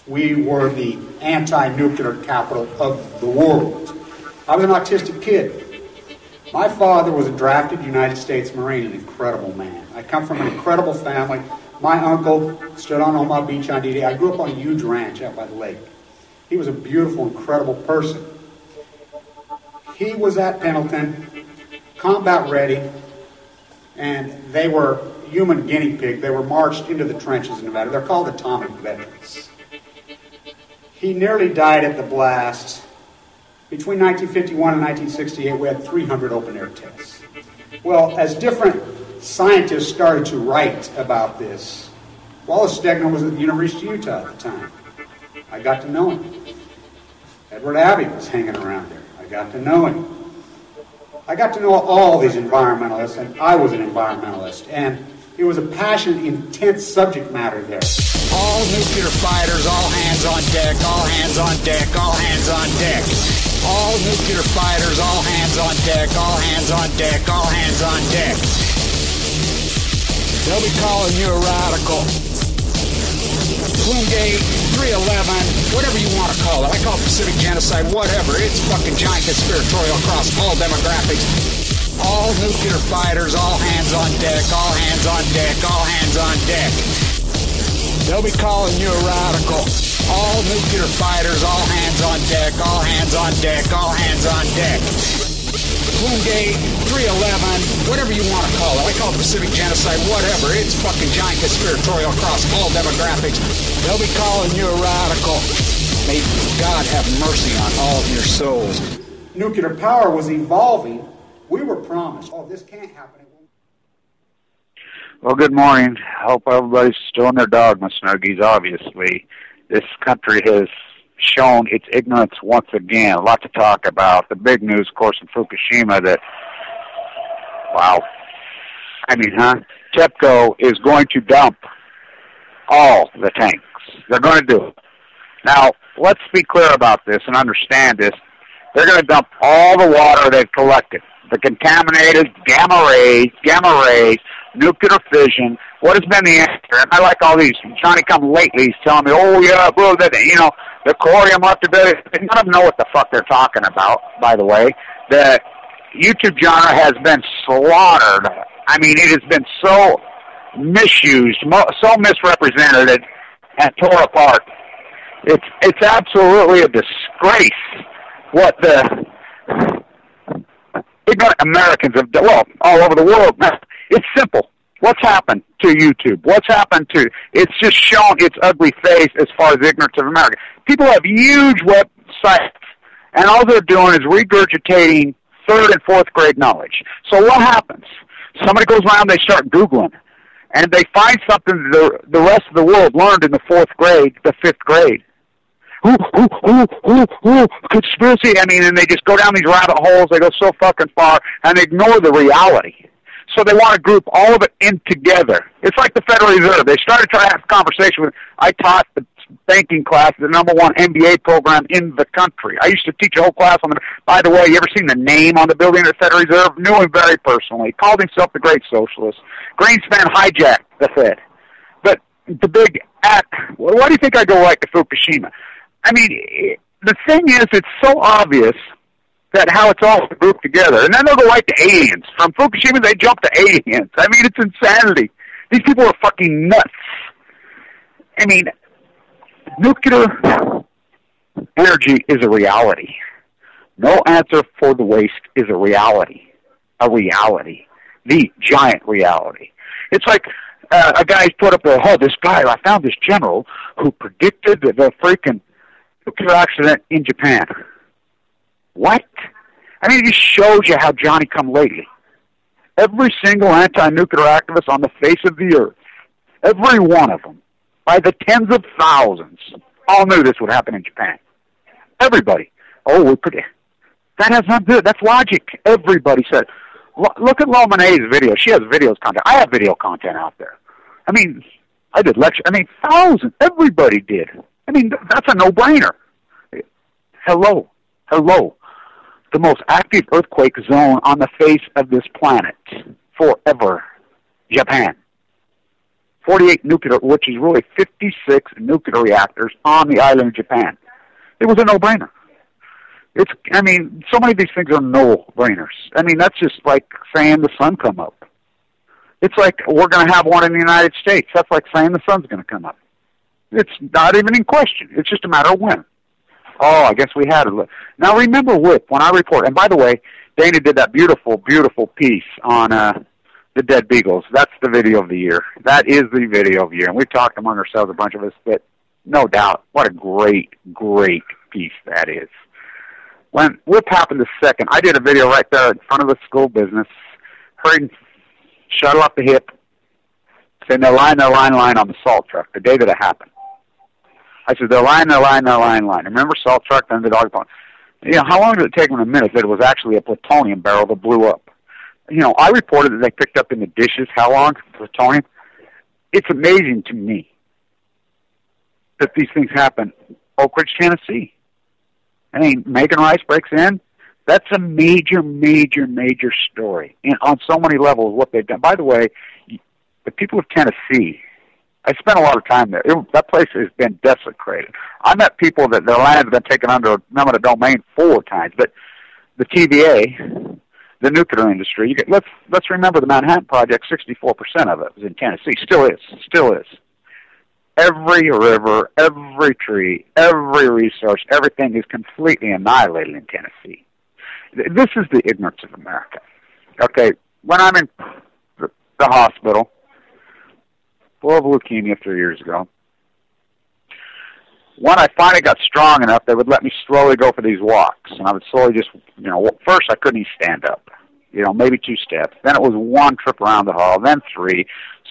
We were the anti-nuclear capital of the world. I was an autistic kid. My father was a drafted United States Marine, an incredible man. I come from an incredible family. My uncle stood on Omaha Beach on D-Day. I grew up on a huge ranch out by the lake. He was a beautiful, incredible person. He was at Pendleton, combat ready, and they were human guinea pig. They were marched into the trenches in Nevada. They're called atomic veterans. He nearly died at the blast. Between 1951 and 1968, we had 300 open-air tests. Well, as different scientists started to write about this, Wallace Stegner was at the University of Utah at the time. I got to know him. Edward Abbey was hanging around there. I got to know him. I got to know all these environmentalists, and I was an environmentalist, and it was a passionate, intense subject matter there. All nuclear fighters, all hands on deck, all hands on deck, all hands on deck. All nuclear fighters, all hands on deck, all hands on deck, all hands on deck. They'll be calling you a radical. Plumgate, 311, whatever you want to call it. I call it Pacific genocide, whatever. It's fucking giant conspiratorial across all demographics. All nuclear fighters, all hands on deck, all hands on deck, all hands on deck. They'll be calling you a radical. All nuclear fighters, all hands on deck, all hands on deck, all hands on deck. Plumgate, 311, whatever you want to call it. I call it Pacific genocide, whatever. It's fucking giant conspiratorial across all demographics. They'll be calling you a radical. May God have mercy on all of your souls. Nuclear power was evolving. We were promised, oh, this can't happen. Well, good morning. I hope everybody's still in their dogma, Snuggies. Obviously, this country has shown its ignorance once again. A lot to talk about. The big news, of course, in Fukushima that, wow, TEPCO is going to dump all the tanks. They're going to do it. Now, let's be clear about this and understand this. They're going to dump all the water they've collected. The contaminated gamma rays, nuclear fission. What has been the answer? And I like all these Johnny-come-latelys telling me, oh, yeah, bro, that, the corium left to bed. None of them know what the fuck they're talking about, by the way. The YouTube genre has been slaughtered. I mean, it has been so misused, so misrepresented and tore apart. It's absolutely a disgrace what the ignorant Americans have done, well, all over the world. It's simple. What's happened to YouTube? What's happened to, it's just shown its ugly face as far as ignorance of America. People have huge websites, and all they're doing is regurgitating third and fourth grade knowledge. So what happens? Somebody goes around, they start Googling, and they find something that the rest of the world learned in the fourth grade, the fifth grade. Conspiracy. And they just go down these rabbit holes. They go so fucking far and ignore the reality. So they want to group all of it in together. It's like the Federal Reserve. They started trying to have a conversation with, I taught the banking class, the #1 MBA program in the country. I used to teach a whole class on the, by the way, you ever seen the name on the building of the Federal Reserve? Knew him very personally. Called himself the Great Socialist. Greenspan hijacked the Fed. But the big act, why do you think I go right to Fukushima? The thing is, it's so obvious that how it's all grouped together. And then they'll go right to aliens. From Fukushima, they jump to aliens. It's insanity. These people are fucking nuts. Nuclear energy is a reality. No answer for the waste is a reality. A reality. The giant reality. It's like a guy put up this guy, I found this general who predicted the freaking nuclear accident in Japan. What? It just shows you how Johnny-come-lately. Every single anti-nuclear activist on the face of the earth, every one of them, by the tens of thousands, all knew this would happen in Japan. Everybody. Oh, that has nothing to do. That's logic. Everybody said. Look at Lomane's video. She has videos content. I have video content out there. I did lecture. Thousands. Everybody did. That's a no-brainer. Hello. The most active earthquake zone on the face of this planet. Forever. Japan. 48 nuclear, which is really 56 nuclear reactors on the island of Japan. It was a no-brainer. I mean, so many of these things are no-brainers. I mean, that's just like saying the sun come up. It's like we're going to have one in the United States. That's like saying the sun's going to come up. It's not even in question. It's just a matter of when. Oh, I guess we had it. Now, remember WHIP, when I report, and by the way, Dana did that beautiful, beautiful piece on the dead beagles. That's the video of the year. That is the video of the year. And we've talked among ourselves, a bunch of us, but no doubt, what a great, great piece that is. When WHIP happened the second, I did a video right there in front of the school business, hurried, shuttle up the hip, saying they're lying on the salt truck the day that it happened. I said, they're lying. Remember salt truck, then the dog pond. You know, how long did it take them a minute that it was actually a plutonium barrel that blew up? You know, I reported that they picked up in the dishes how long plutonium. It's amazing to me that these things happen. Oak Ridge, Tennessee. I mean, Megan Rice breaks in. That's a major, major, major story. And on so many levels, what they've done. By the way, the people of Tennessee, I spent a lot of time there. That place has been desecrated. I met people that their land has been taken under eminent domain 4 times. But the TVA, the nuclear industry, let's remember the Manhattan Project, 64% of it was in Tennessee. Still is. Every river, every tree, every resource, everything is completely annihilated in Tennessee. This is the ignorance of America. Okay, when I'm in the hospital, full of leukemia 3 years ago, when I finally got strong enough, they would let me slowly go for these walks. And I would slowly just, you know, first I couldn't even stand up. You know, maybe 2 steps. Then it was 1 trip around the hall, then 3.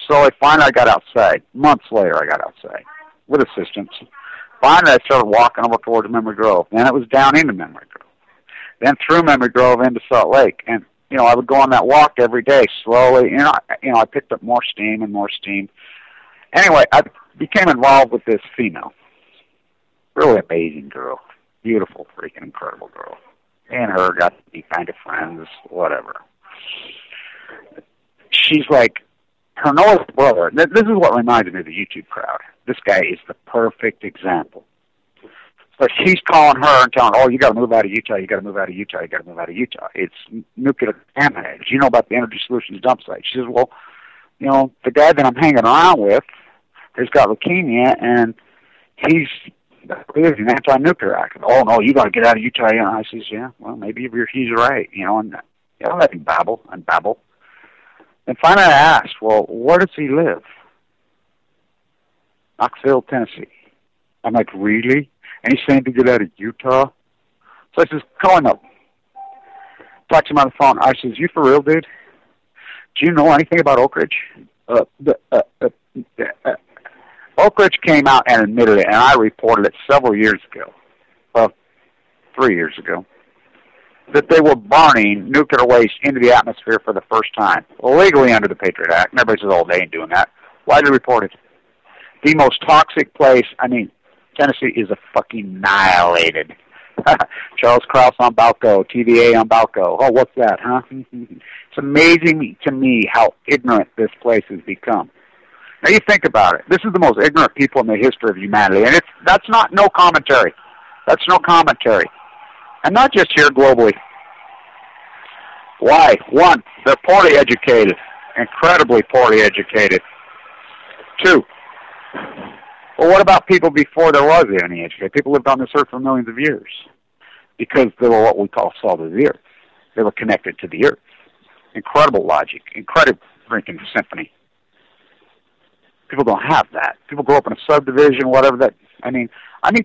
So finally I got outside. Months later I got outside with assistance. Finally I started walking over towards Memory Grove. Then it was down into Memory Grove. Then through Memory Grove into Salt Lake. And, you know, I would go on that walk every day slowly. I picked up more steam and more steam. Anyway, I became involved with this female. Really amazing girl. Beautiful, freaking incredible girl. And her got to be kind of friends, whatever. She's like, her North brother, this is what reminds me of the YouTube crowd. This guy is the perfect example. So she's calling her and telling her, oh, you got to move out of Utah, you got to move out of Utah, you got to move out of Utah. It's nuclear contaminated. You know about the Energy Solutions dump site. She says, well, you know, the guy that I'm hanging around with has got leukemia, and he's an anti-nuclear activist. Oh, no, you got to get out of Utah. And I says, yeah, well, maybe he's right. You know, and let him babble. And finally I asked, well, where does he live? Knoxville, Tennessee. I'm like, really? And he's saying to get out of Utah? So I says, call him up. Talk to him on the phone. I says, you for real, dude? Do you know anything about Oak Ridge? Oak Ridge came out and admitted it, and I reported it several years ago, 3 years ago, that they were burning nuclear waste into the atmosphere for the first time, legally under the Patriot Act. And everybody says, oh, they ain't doing that. Why did they report it? The most toxic place, I mean, Tennessee is a fucking annihilated. Charles Krause on Balco, TVA on Balco. Oh, what's that, huh? It's amazing to me how ignorant this place has become. Now you think about it. This is the most ignorant people in the history of humanity, and that's no commentary. That's no commentary. And not just here globally. Why? 1, they're poorly educated, incredibly poorly educated. 2, well, what about people before there was any education? People lived on this earth for millions of years because they were what we call salt of the earth. They were connected to the earth. Incredible logic, incredible freaking symphony. People don't have that. People grow up in a subdivision, whatever that. I mean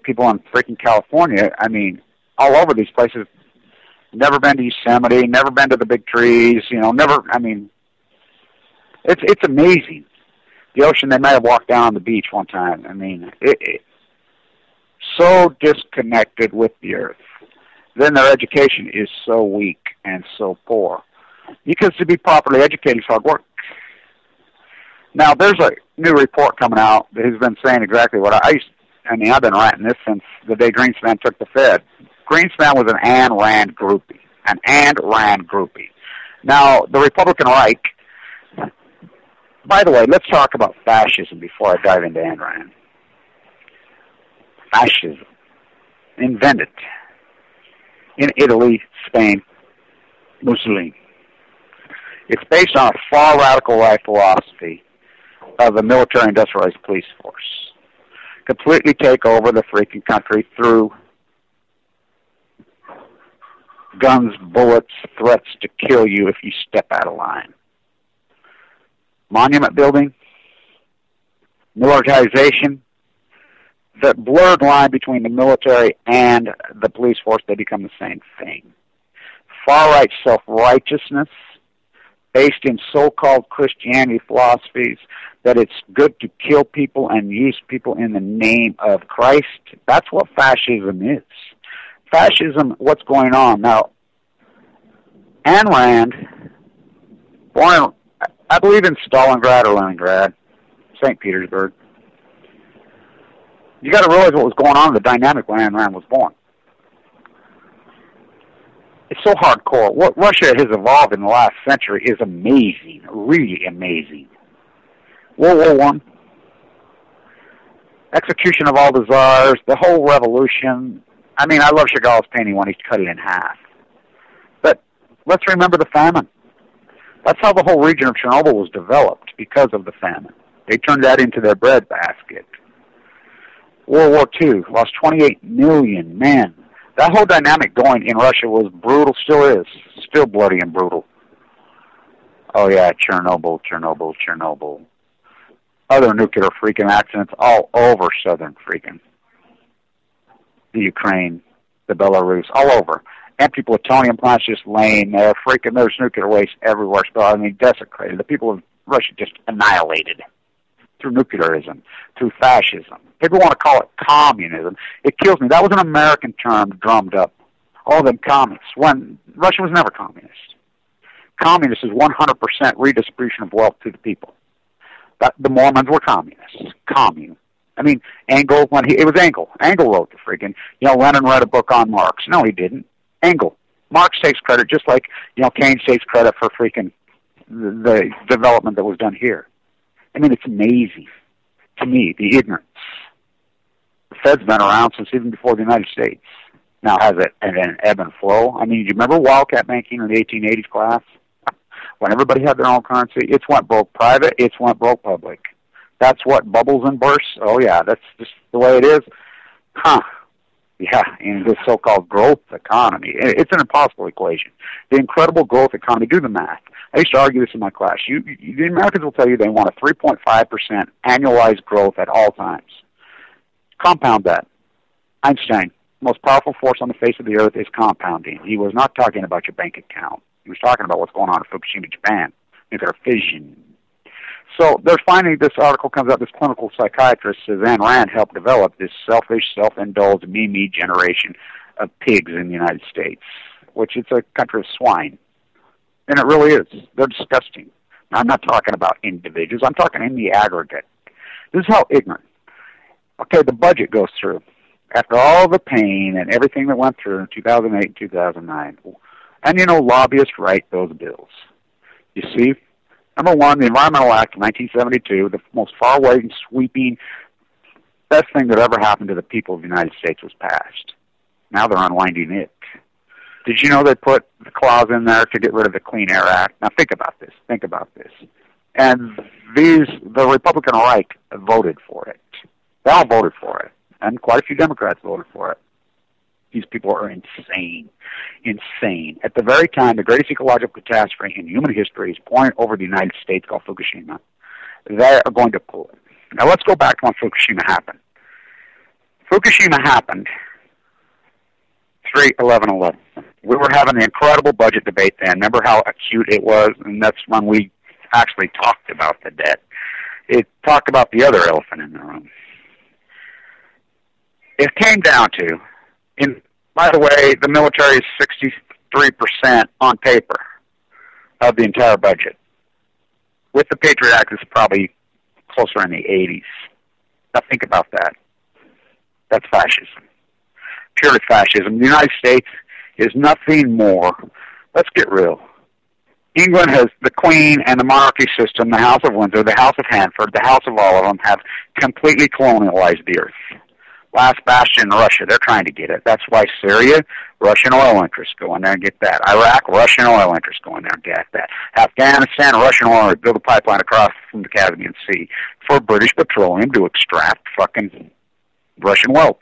people in freaking California, all over these places, never been to Yosemite, never been to the big trees, it's amazing. The ocean, they may have walked down on the beach one time. So disconnected with the earth. Then their education is so weak and so poor. Because to be properly educated is hard work. Now, there's a new report coming out that has been saying exactly what I've been writing this since the day Greenspan took the Fed. Greenspan was an Ayn Rand groupie. Now, the Republican Reich By the way, let's talk about fascism before I dive into Ayn Rand. Fascism, invented in Italy, Spain, Mussolini. It's based on a far radical right philosophy of the military-industrialized police force. Completely take over the freaking country through guns, bullets, threats to kill you if you step out of line. Monument building, militarization, the blurred line between the military and the police force, they become the same thing. Far-right self-righteousness, based in so-called Christianity philosophies, that it's good to kill people and use people in the name of Christ. That's what fascism is. Fascism, what's going on? Now, Ayn Rand, born, I believe, in Stalingrad or Leningrad, St. Petersburg. You got to realize what was going on in the dynamic when Ayn Rand was born. It's so hardcore. What Russia has evolved in the last century is amazing, really amazing. World War I, execution of all the czars, the whole revolution. I mean, I love Chagall's painting when he cut it in half. But let's remember the famine. That's how the whole region of Chernobyl was developed, because of the famine. They turned that into their breadbasket. World War II lost 28 million men. That whole dynamic going in Russia was brutal, still is, still bloody and brutal. Oh yeah, Chernobyl, Chernobyl, Chernobyl. Other nuclear freaking accidents all over southern freaking. The Ukraine, the Belarus, all over. Empty plutonium plants just laying there, freaking, there's nuclear waste everywhere. So, I mean, desecrated. The people of Russia just annihilated through nuclearism, through fascism. People want to call it communism. It kills me. That was an American term drummed up. All them communists. When Russia was never communist. Communist is 100% redistribution of wealth to the people. The Mormons were communists. Commune. I mean, Engel, it was Engel. Engel wrote the freaking, Lenin read a book on Marx. No, he didn't. Engel. Marx takes credit just like, Keynes takes credit for freaking the development that was done here. I mean, it's amazing to me, the ignorance. The Fed's been around since even before the United States. Now has it an ebb and flow? I mean, do you remember Wildcat banking in the 1880s class? When everybody had their own currency, it's went broke private, it's went broke public. That's what bubbles and bursts? Oh yeah, that's just the way it is. Huh. Yeah, in this so-called growth economy. It's an impossible equation. The incredible growth economy, do the math. I used to argue this in my class. The Americans will tell you they want a 3.5% annualized growth at all times. Compound that. Einstein, the most powerful force on the face of the earth is compounding. He was not talking about your bank account. He was talking about what's going on in Fukushima, Japan, nuclear fission. So there's finally, this article comes out, this clinical psychiatrist says Ayn Rand helped develop this selfish, self-indulged, me generation of pigs in the United States, which it's a country of swine. And it really is. They're disgusting. Now, I'm not talking about individuals. I'm talking in the aggregate. This is how ignorant. Okay, the budget goes through. After all the pain and everything that went through in 2008 and 2009, and, lobbyists write those bills. You see, number one, the Environmental Act of 1972, the most far-reaching, sweeping, best thing that ever happened to the people of the United States was passed. Now they're unwinding it. Did you know they put the clause in there to get rid of the Clean Air Act? Now think about this. Think about this. And the Republican right voted for it. They all voted for it. And quite a few Democrats voted for it. These people are insane. Insane. At the very time, the greatest ecological catastrophe in human history is pouring over the United States, called Fukushima. They are going to pull it. Now let's go back to when Fukushima happened. Fukushima happened 3/11/11. We were having an incredible budget debate then. Remember how acute it was? And that's when we actually talked about the debt. It talked about the other elephant in the room. It came down to, by the way, the military is 63% on paper of the entire budget. With the Patriot Act, it's probably closer in the 80s. Now think about that. That's fascism. Purely fascism. The United States is nothing more. Let's get real. England has the Queen and the monarchy system, the House of Windsor, the House of Hanford, the House of all of them have completely colonialized the earth. Last bastion in Russia, they're trying to get it. That's why Syria, Russian oil interests go in there and get that. Iraq, Russian oil interests go in there and get that. Afghanistan, Russian oil, build a pipeline across from the Caspian Sea for British Petroleum to extract fucking Russian wealth,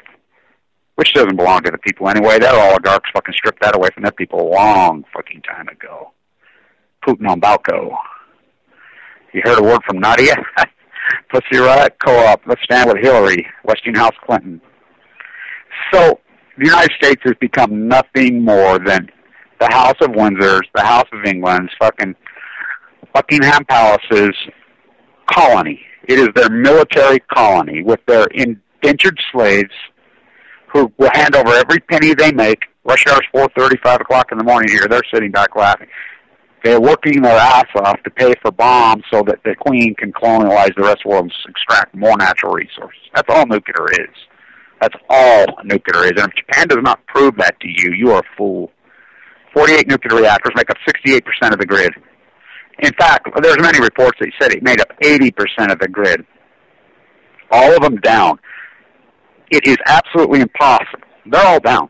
which doesn't belong to the people anyway. That oligarchs fucking stripped that away from their people a long fucking time ago. Putin on Balco. You heard a word from Nadia? Pussy Riot Co-op. Let's stand with Hillary. Westinghouse Clinton. So the United States has become nothing more than the House of Windsor's, the House of England's, fucking Buckingham Palace's colony. It is their military colony with their indentured slaves who will hand over every penny they make. Rush hour's 4:30, 5 o'clock in the morning here. They're sitting back laughing. They're working their ass off to pay for bombs so that the Queen can colonialize the rest of the world and extract more natural resources. That's all nuclear is. That's all nuclear is. And if Japan does not prove that to you, you are a fool. 48 nuclear reactors make up 68% of the grid. In fact, there's many reports that said it made up 80% of the grid. All of them down. It is absolutely impossible. They're all down.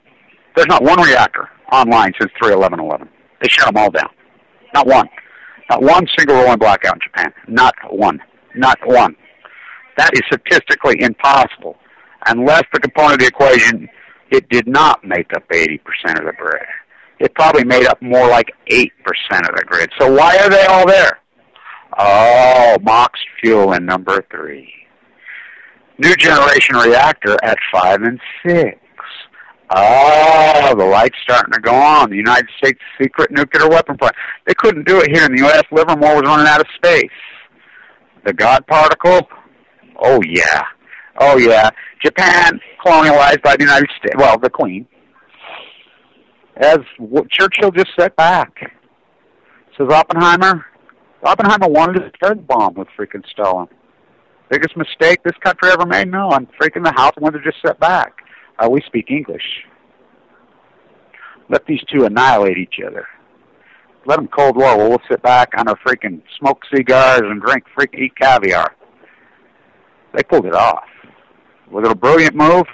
There's not one reactor online since 3/11/11. They shut them all down. Not one. Not one single rolling blackout in Japan. Not one. Not one. That is statistically impossible. Unless the component of the equation, it did not make up 80% of the grid. It probably made up more like 8% of the grid. So why are they all there? Oh, MOX fuel in number 3. New generation reactor at 5 and 6. Oh, the light's starting to go on. The United States secret nuclear weapon plant. They couldn't do it here in the U.S. Livermore was running out of space. The God particle? Oh, yeah. Oh, yeah. Japan, colonialized by the United States. Well, the Queen. As Churchill just sat back. Says Oppenheimer wanted to start the bomb with freaking Stalin. Biggest mistake this country ever made? No, I'm freaking the House wanted to just sit back. We speak English. Let these two annihilate each other. Let them Cold War. We'll sit back on our freaking smoke cigars and eat caviar. They pulled it off. Was it a brilliant move?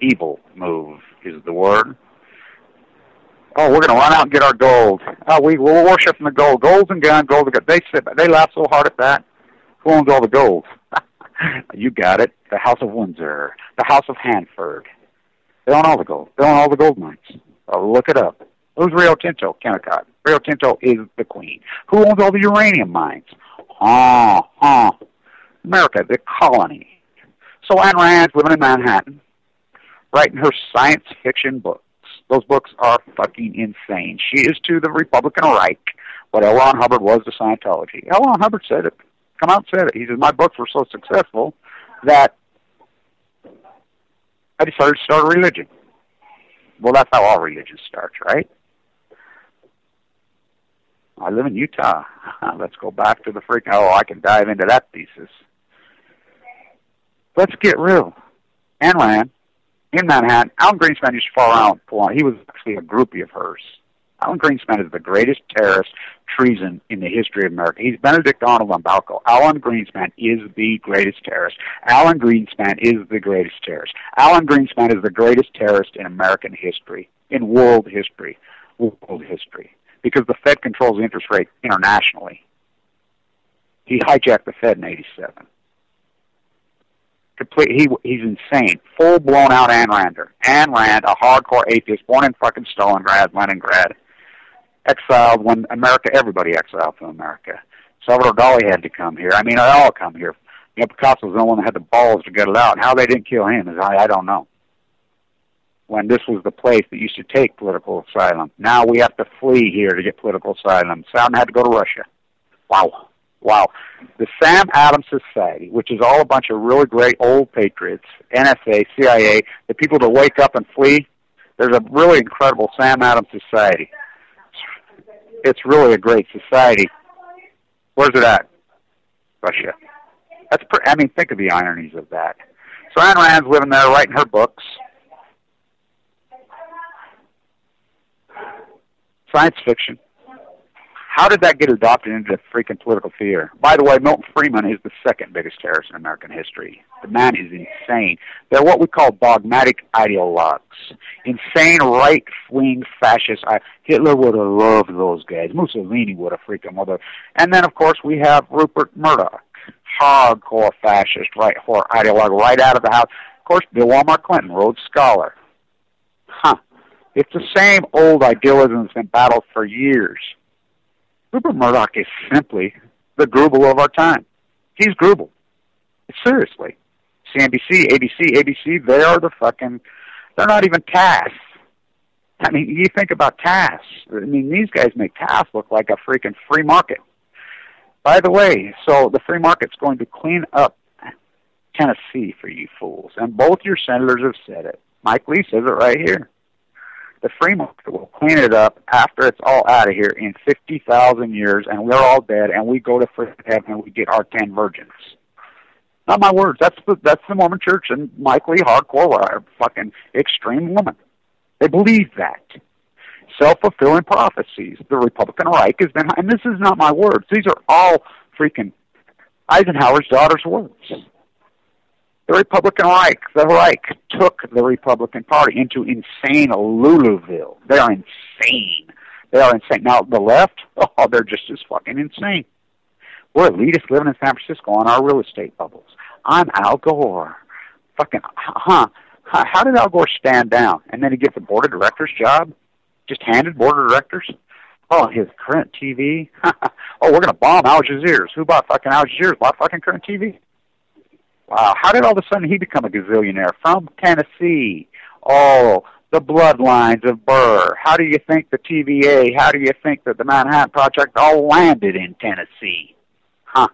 Evil move is the word. Oh, we're going to run out and get our gold. Oh, we'll worship in the gold. Gold's and gun, gold and gun. They laugh so hard at that. Who owns all the gold? You got it. The House of Windsor. The House of Hanford. They own all the gold. They own all the gold mines. Look it up. Who's Rio Tinto? Kennecott. Rio Tinto is the Queen. Who owns all the uranium mines? America, the colony. So Ayn Rand's living in Manhattan, writing her science fiction books. Those books are fucking insane. She is to the Republican Reich what L. Ron Hubbard was to Scientology. L. Ron Hubbard said it. Come out and said it. He said, my books were so successful that I decided to start a religion. Well, that's how all religions start, right? I live in Utah. Let's go back to the freaking... Oh, I can dive into that thesis. Let's get real. Ayn Rand, in Manhattan, Alan Greenspan used to fall around. He was actually a groupie of hers. Alan Greenspan is the greatest terrorist treason in the history of America. He's Benedict Arnold on Balco. Alan Greenspan is the greatest terrorist. Alan Greenspan is the greatest terrorist. Alan Greenspan is the greatest terrorist in American history, in world history, because the Fed controls the interest rate internationally. He hijacked the Fed in '87. He's insane. Full-blown out Ayn Rander. Ayn Rand, a hardcore atheist, born in fucking Stalingrad, Leningrad, exiled when everybody exiled from America. Salvador Dali had to come here. I mean, they all come here. You know, Picasso's the one that had the balls to get it out. And how they didn't kill him is I don't know. When this was the place that used to take political asylum. Now we have to flee here to get political asylum. Sam had to go to Russia. Wow. The Sam Adams Society, which is all a bunch of really great old patriots, NSA, CIA, the people that wake up and flee, there's a really incredible Sam Adams Society. It's really a great society. Where's it at? Russia. Think of the ironies of that. So Ayn Rand's living there writing her books. Science fiction. How did that get adopted into freaking political theater? By the way, Milton Friedman is the second biggest terrorist in American history. The man is insane. They're what we call dogmatic ideologues. Insane right-wing fascists. Hitler would have loved those guys. Mussolini would have freaking mother. And then, of course, we have Rupert Murdoch, hardcore fascist, right-wing ideologue, right out of the house. Of course, Bill Walmart Clinton, Rhodes Scholar. It's the same old idealism that's been battled for years. Rupert Murdoch is simply the Goebbels of our time. He's Goebbels. Seriously. CNBC, ABC, they are the fucking, they're not even TASS. I mean, you think about TASS. I mean, these guys make TASS look like a freaking free market. By the way, so the free market's going to clean up Tennessee for you fools. And both your senators have said it. Mike Lee says it right here. The free market will clean it up after it's all out of here in 50,000 years, and we're all dead, and we go to freaking heaven and we get our 10 virgins. Not my words. That's the Mormon Church and Mike Lee, hardcore, fucking extreme woman. They believe that. Self-fulfilling prophecies. The Republican Reich has been, and this is not my words. These are all freaking Eisenhower's daughter's words. The Republican Reich, the Reich took the Republican Party into insane Luluville. They are insane. They are insane. Now, the left, they're just as fucking insane. We're elitists living in San Francisco on our real estate bubbles. I'm Al Gore. Fucking, how did Al Gore stand down? And then he gets a board of directors job? Just handed board of directors? Oh, his current TV? We're going to bomb Al Jazeera's. Who bought fucking Al Jazeera's? Bought fucking current TV? Wow, how did all of a sudden he become a gazillionaire? From Tennessee. Oh, the bloodlines of Burr. How do you think the TVA, how do you think that the Manhattan Project all landed in Tennessee? Not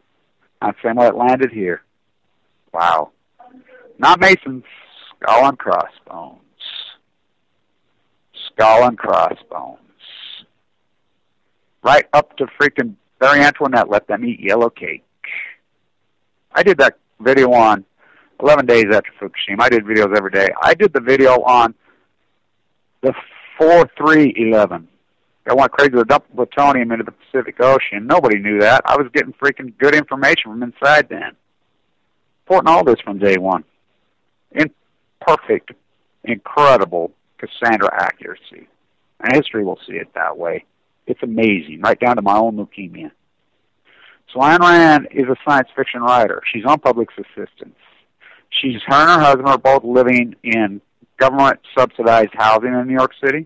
the same way it landed here. Wow. Not Mason's, skull and crossbones. Skull and crossbones. Right up to freaking Marie Antoinette, let them eat yellow cake. I did that video on 11 days after Fukushima. I did videos every day. I did the video on the 4-3-11. I went crazy to dump plutonium into the Pacific Ocean. Nobody knew that. I was getting freaking good information from inside then. Reporting all this from day one. In perfect, incredible Cassandra accuracy. And history will see it that way. It's amazing, right down to my own leukemia. So Ayn Rand is a science fiction writer. She's on public assistance. Her and her husband are both living in government-subsidized housing in New York City.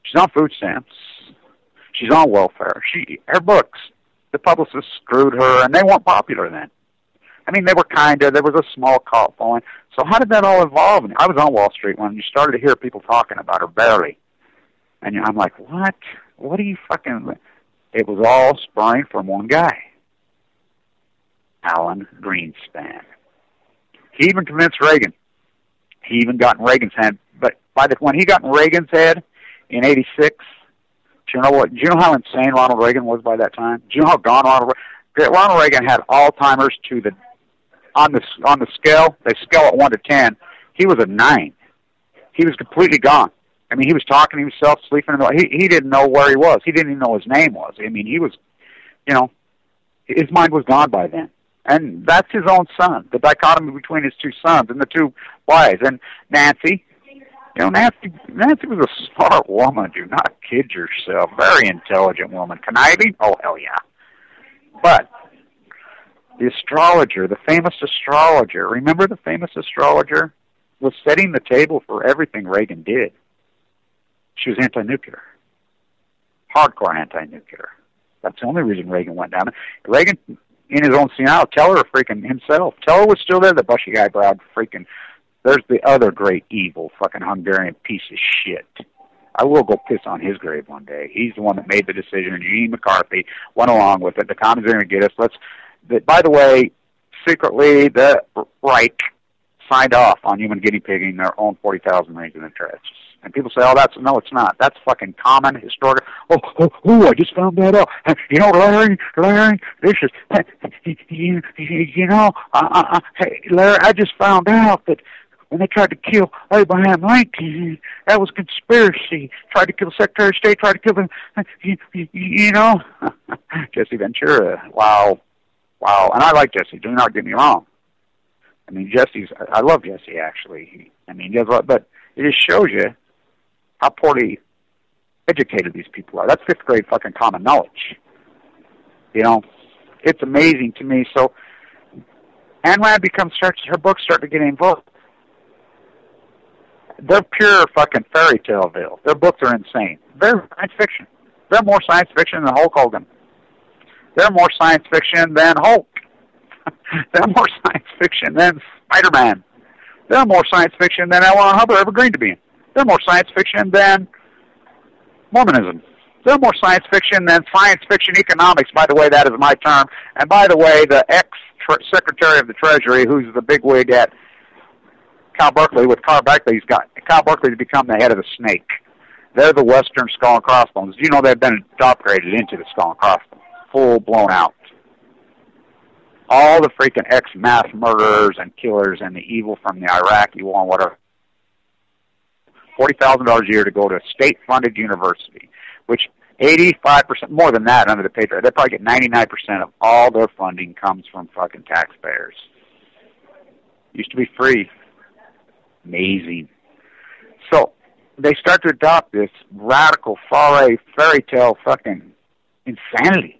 She's on food stamps. She's on welfare. Her books, the publicists screwed her, and they weren't popular then. I mean, they were there was a small cult following. So how did that all evolve? I was on Wall Street when you started to hear people talking about her barely. And I'm like, what? What are you fucking... It was all sprung from one guy. Alan Greenspan. He even convinced Reagan. He even got in Reagan's head. But when he got in Reagan's head in '86, do you know what? Do you know how insane Ronald Reagan was by that time? Do you know how gone Ronald Reagan had Alzheimer's on the scale? They scale at 1 to 10. He was a 9. He was completely gone. I mean, he was talking to himself, sleeping. He didn't know where he was. He didn't even know his name was. I mean, he was, his mind was gone by then. And that's his own son, the dichotomy between his two sons and the two wives. And Nancy, Nancy was a smart woman. Do not kid yourself. Very intelligent woman. Conniving? Oh, hell yeah. But the astrologer, the famous astrologer, remember the famous astrologer? Was setting the table for everything Reagan did. She was anti-nuclear. Hardcore anti-nuclear. That's the only reason Reagan went down. Reagan, in his own senile, Teller freaking himself. Teller was still there, the bushy eyebrow freaking. There's the other great evil fucking Hungarian piece of shit. I will go piss on his grave one day. He's the one that made the decision, and Eugene McCarthy went along with it. The commies are going to get us. By the way, secretly, the Reich signed off on human guinea pigging their own 40,000 Marines in the trenches. And people say, no, it's not. That's fucking common, historic. I just found that out. Larry, this is, hey, Larry, I just found out that when they tried to kill Abraham Lincoln, that was conspiracy. Tried to kill the Secretary of State, tried to kill you know. Jesse Ventura, wow. And I like Jesse, do not get me wrong. I mean, I love Jesse, actually. I mean, but it just shows you how poorly educated these people are. That's 5th grade fucking common knowledge. You know, it's amazing to me. So, Ayn Rand her books start to get involved. They're pure fucking fairy taleville. Their books are insane. They're science fiction. They're more science fiction than Hulk Hogan. They're more science fiction than Hulk. They're more science fiction than Spider-Man. They're more science fiction than L. Ron Hubbard ever dreamed to be. They're more science fiction than Mormonism. They're more science fiction than science fiction economics. By the way, that is my term. And by the way, the ex-Secretary of the Treasury, who's the bigwig at Cal Berkeley, with Cal Berkeley's become the head of the snake. They're the Western skull and crossbones. You know they've been upgraded into the skull and crossbones, full blown out. All the freaking ex-mass murderers and killers and the evil from the Iraqi war and whatever. $40,000 a year to go to a state-funded university, which 85%, more than that under the Patriot, they probably get 99% of all their funding comes from fucking taxpayers. Used to be free. Amazing. So they start to adopt this radical, far-right, fairy tale fucking insanity.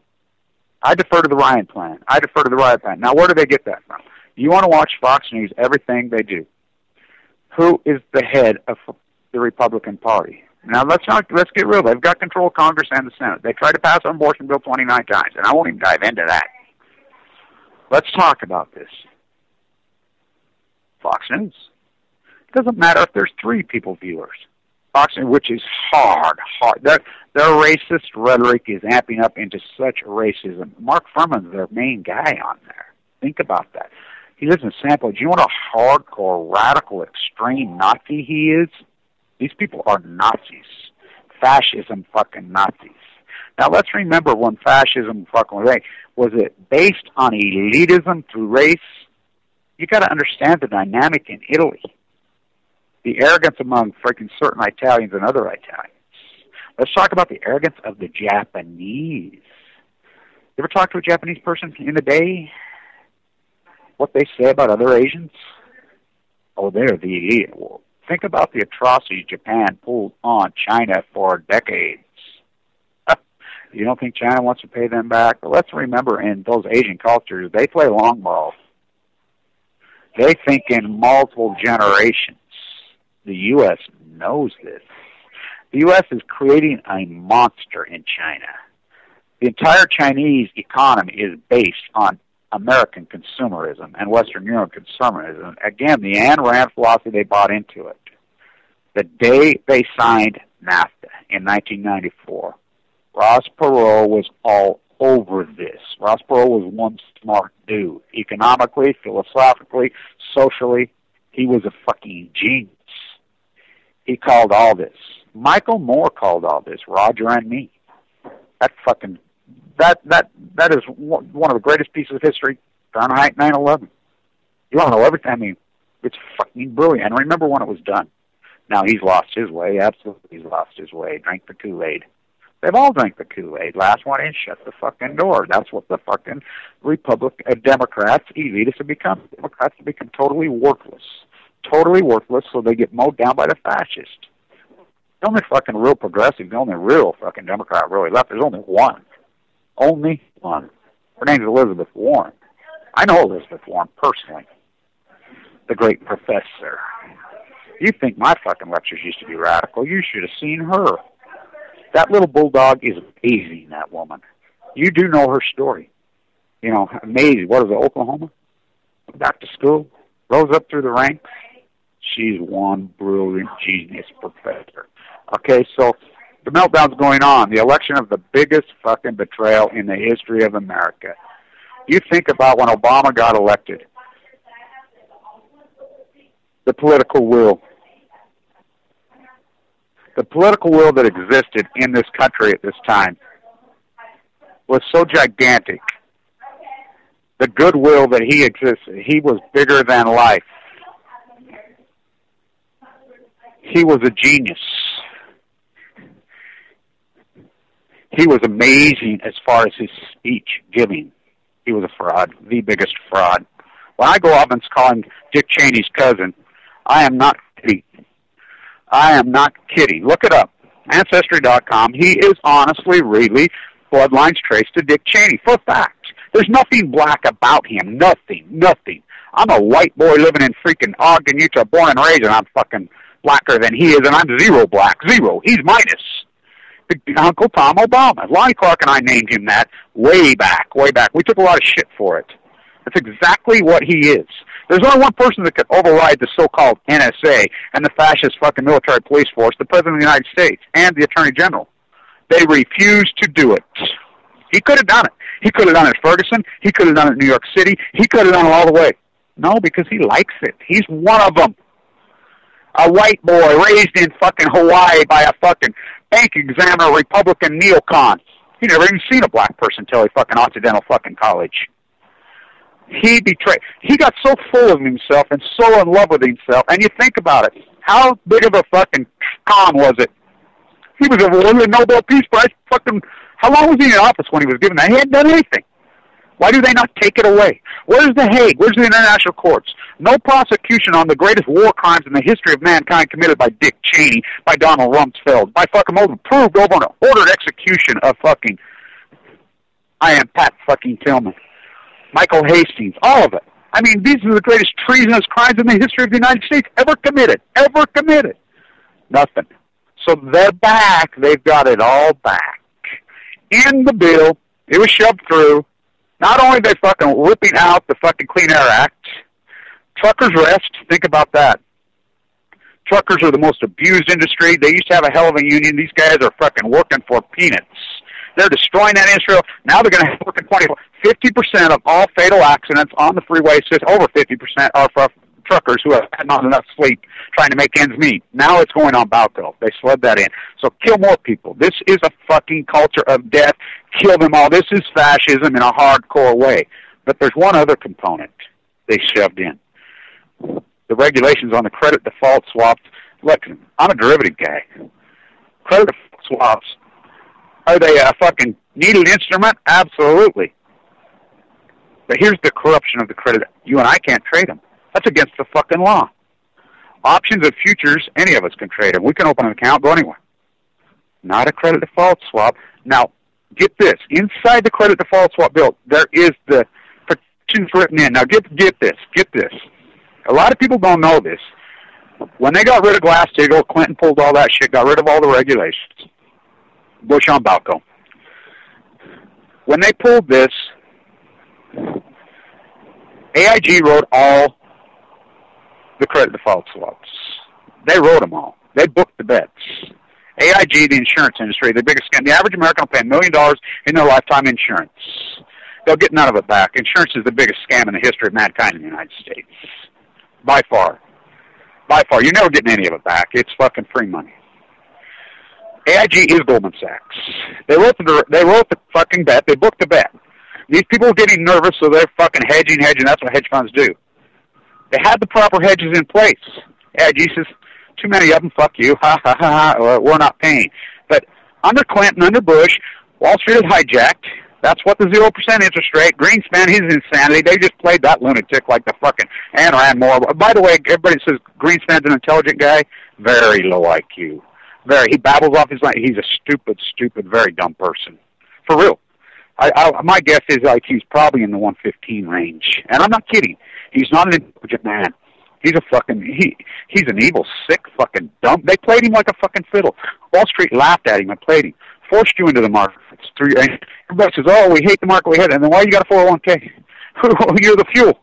I defer to the Ryan plan. Now, where do they get that from? You want to watch Fox News, everything they do. Who is the head of the Republican Party? Now, let's get real. They've got control of Congress and the Senate. They tried to pass an abortion bill 29 times, and I won't even dive into that. Let's talk about this. Fox News. It doesn't matter if there's 3 people viewers. Fox News, which is hard. Their racist rhetoric is amping up into such racism. Mark Furman's their main guy on there. Think about that. He lives in Sample. Do you know what a hardcore, radical, extreme Nazi he is? These people are Nazis. Fascism fucking Nazis. Now let's remember when fascism fucking was it based on elitism through race? You got to understand the dynamic in Italy. The arrogance among freaking certain Italians and other Italians. Let's talk about the arrogance of the Japanese. You ever talk to a Japanese person in the day? What they say about other Asians? Oh, they're the elite. Well, think about the atrocities Japan pulled on China for decades. You don't think China wants to pay them back? But let's remember, in those Asian cultures, they play long ball. They think in multiple generations. The U.S. knows this. The U.S. is creating a monster in China. The entire Chinese economy is based on American consumerism and Western European consumerism. Again, the Ayn Rand philosophy, they bought into it. The day they signed NAFTA in 1994, Ross Perot was all over this. Ross Perot was one smart dude. Economically, philosophically, socially, he was a fucking genius. He called all this. Michael Moore called all this. Roger and me. That is one of the greatest pieces of history. Fahrenheit 9/11. You want to know everything? I mean, it's fucking brilliant. And remember when it was done. Now he's lost his way. Absolutely, he's lost his way. Drank the Kool-Aid. They've all drank the Kool-Aid. Last one in, shut the fucking door. That's what the fucking Democrats, elitists have become. Democrats have become totally worthless. Totally worthless, so they get mowed down by the fascists. The only fucking real progressive, the only real fucking Democrat really left, there's only one. Only one. Her name's Elizabeth Warren. I know Elizabeth Warren personally. The great professor. You think my fucking lectures used to be radical. You should have seen her. That little bulldog is amazing, that woman. You do know her story. You know, amazing. What is it, Oklahoma? Back to school. Rose up through the ranks. She's one brilliant genius professor. Okay, so the meltdown's going on. The election of the biggest fucking betrayal in the history of America. You think about when Obama got elected. The political will. The political will that existed in this country at this time was so gigantic. The goodwill that he existed, he was bigger than life. He was a genius. He was amazing as far as his speech giving. He was a fraud, the biggest fraud. When I go up and call him Dick Cheney's cousin, I am not kidding. I am not kidding. Look it up. Ancestry.com. He is honestly, really, bloodlines traced to Dick Cheney. For fact. There's nothing black about him. Nothing. I'm a white boy living in freaking Ogden, Utah, born and raised, and I'm fucking blacker than he is, and I'm zero black. Zero. He's minus. Uncle Tom Obama. Lonnie Clark and I named him that way back. We took a lot of shit for it. That's exactly what he is. There's only one person that could override the so-called NSA and the fascist fucking military police force, the President of the United States and the Attorney General. They refused to do it. He could have done it. He could have done it at Ferguson. He could have done it in New York City. He could have done it all the way. No, because he likes it. He's one of them. A white boy raised in fucking Hawaii by a fucking bank examiner Republican neocon. He never even seen a black person till he fucking Occidental fucking college. He betrayed. He got so full of himself and so in love with himself. And you think about it. How big of a fucking con was it? He was awarded the Nobel Peace Prize. Fucking, how long was he in office when he was given that? He hadn't done anything. Why do they not take it away? Where's the Hague? Where's the international courts? No prosecution on the greatest war crimes in the history of mankind committed by Dick Cheney, by Donald Rumsfeld, by fucking proved over an ordered execution of fucking I am Pat fucking Tillman, Michael Hastings, all of it. I mean, these are the greatest treasonous crimes in the history of the United States ever committed. Nothing. So they're back. They've got it all back. In the bill, it was shoved through. Not only are they fucking ripping out the fucking Clean Air Act, truckers' rest, think about that. Truckers are the most abused industry. They used to have a hell of a union. These guys are fucking working for peanuts. They're destroying that industry. Now they're going to have working 50% of all fatal accidents on the freeway system, over 50% are for truckers who have had not enough sleep trying to make ends meet. Now it's going on Balco. They slid that in. So kill more people. This is a fucking culture of death. Kill them all. This is fascism in a hardcore way. But there's one other component they shoved in. The regulations on the credit default swaps. Look, I'm a derivative guy. Credit default swaps, are they a fucking needed instrument? Absolutely. But here's the corruption of the credit. You and I can't trade them. That's against the fucking law. Options of futures, any of us can trade them. We can open an account, go anywhere. Not a credit default swap. Now, get this. Inside the credit default swap bill, there is the protections written in. Now, get this. A lot of people don't know this. When they got rid of Glass-Steagall, Clinton pulled all that shit, got rid of all the regulations. Bush on Balco. When they pulled this, AIG wrote all the credit default swaps. They wrote them all. They booked the bets. AIG, the insurance industry, the biggest scam. The average American will pay $1 million in their lifetime insurance. They'll get none of it back. Insurance is the biggest scam in the history of mankind in the United States. By far. You're never getting any of it back. It's fucking free money. AIG is Goldman Sachs. They wrote the fucking bet. They booked the bet. These people are getting nervous, so they're fucking hedging. That's what hedge funds do. They had the proper hedges in place. AIG says, too many of them, fuck you. Ha, ha, ha, ha. We're not paying. But under Clinton, under Bush, Wall Street is hijacked. That's what the 0% interest rate. Greenspan, his insanity. They just played that lunatic like the fucking Ayn Rand more. By the way, everybody says Greenspan's an intelligent guy. Very low IQ. He babbles off his line. He's a stupid, very dumb person. For real. My guess is IQ's probably in the 115 range. And I'm not kidding. He's not an intelligent man. He's a fucking, he's an evil, sick, fucking dumb. They played him like a fucking fiddle. Wall Street laughed at him and played him. Forced you into the market. Everybody says, oh, we hate the market, we hate it. And then why you got a 401k? You're the fuel.